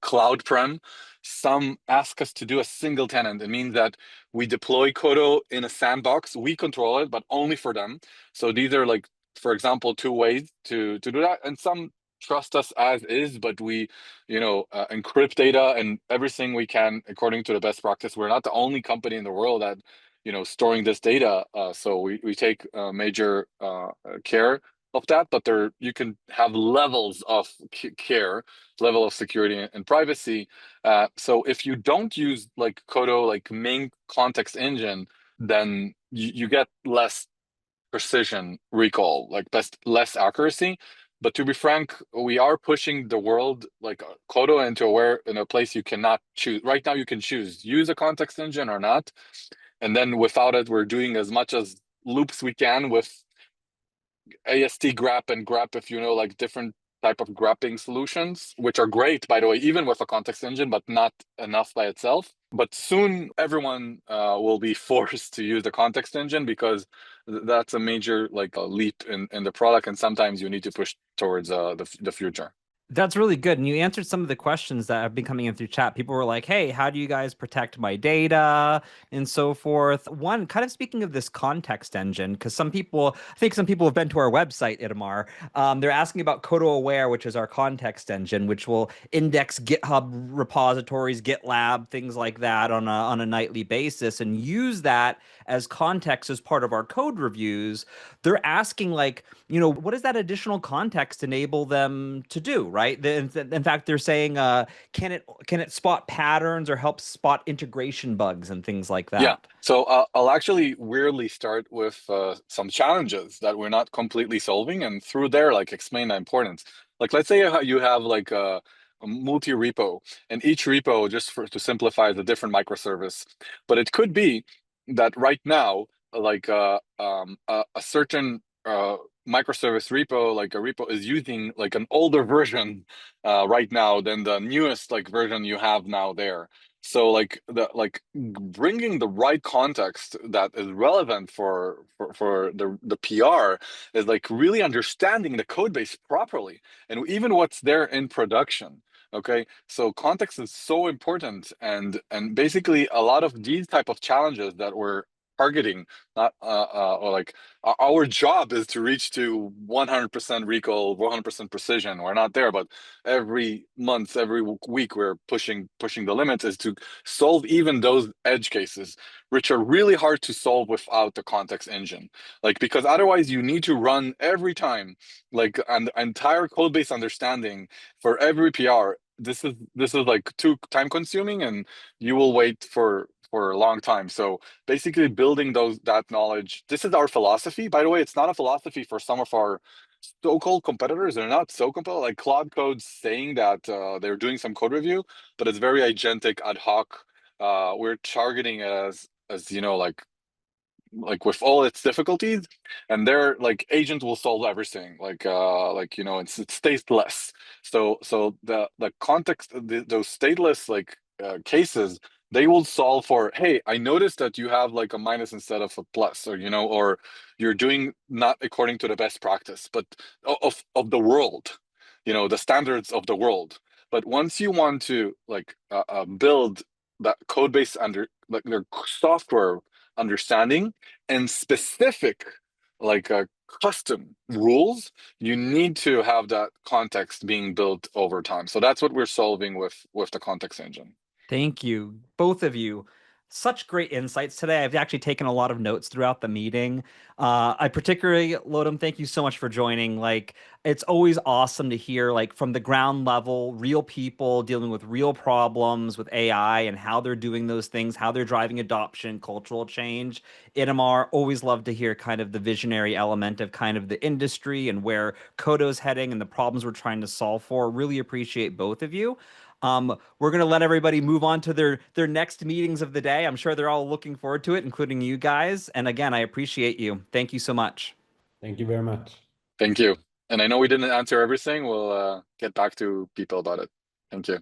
cloud prem. Some ask us to do a single tenant. It means that we deploy Qodo in a sandbox. We control it, but only for them. So these are like, for example, two ways to do that. And some trust us as is, but we, encrypt data and everything we can according to the best practice. We're not the only company in the world that, storing this data. So we take major care of that, but you can have levels of care, level of security and privacy. So if you don't use like Qodo, like main context engine, then you get less precision recall, like less accuracy. But to be frank, we are pushing the world like Qodo in a place you cannot choose. Right now you can choose, use a context engine or not. And then without it, we're doing as much as loops we can with AST grep and grep, if like different type of grepping solutions, which are great, by the way, even with a context engine, but not enough by itself. But soon everyone will be forced to use the context engine, because that's a major leap in the product, and sometimes you need to push towards the future. That's really good. And you answered some of the questions that have been coming in through chat. People were like, hey, how do you guys protect my data and so forth? One, kind of speaking of this context engine, because I think some people have been to our website, Itamar. They're asking about Qodo Aware, which is our context engine, which will index GitHub repositories, GitLab, things like that on a nightly basis, and use that as context as part of our code reviews. They're asking what does that additional context enable them to do, right? In fact, they're saying, can it spot patterns or help spot integration bugs and things like that? Yeah. So I'll actually weirdly start with some challenges that we're not completely solving, and through there, explain the importance. Let's say you have a multi-repo, and each repo, just to simplify, is a different microservice. But it could be that right now, a certain microservice repo, a repo is using an older version right now than the newest version you have now there. So bringing the right context that is relevant for the PR is really understanding the code base properly, and even what's there in production. Okay, so context is so important, and basically a lot of these type of challenges that we're targeting, not our job is to reach to 100% recall, 100% precision. We're not there, but every month, every week, we're pushing the limits, is to solve even those edge cases, which are really hard to solve without the context engine. Because otherwise you need to run every time an entire code base understanding for every PR. This is too time consuming, and you will wait for a long time. So basically building that knowledge, this is our philosophy. By the way, it's not a philosophy for some of our so-called competitors. They're not so competitive, like Cloud Code's saying that they're doing some code review, but it's very agentic, ad hoc. We're targeting as with all its difficulties, and their agent will solve everything. It's stateless. So the context, those stateless cases, they will solve for, hey, I noticed that you have a minus instead of a plus, or or you're doing not according to the best practice, but of the world, the standards of the world. But once you want to build that code base under their software understanding and specific custom rules, you need to have that context being built over time. So that's what we're solving with the context engine. Thank you, both of you. Such great insights today. I've actually taken a lot of notes throughout the meeting. I particularly, Lodem, thank you so much for joining. It's always awesome to hear from the ground level, real people dealing with real problems with AI and how they're doing those things, how they're driving adoption, cultural change. Itamar, always love to hear kind of the visionary element of kind of the industry and where Qodo's heading and the problems we're trying to solve for. Really appreciate both of you. We're going to let everybody move on to their next meetings of the day. I'm sure they're all looking forward to it, including you guys. And again, I appreciate you. Thank you so much. Thank you very much. Thank you. And I know we didn't answer everything. We'll get back to people about it. Thank you.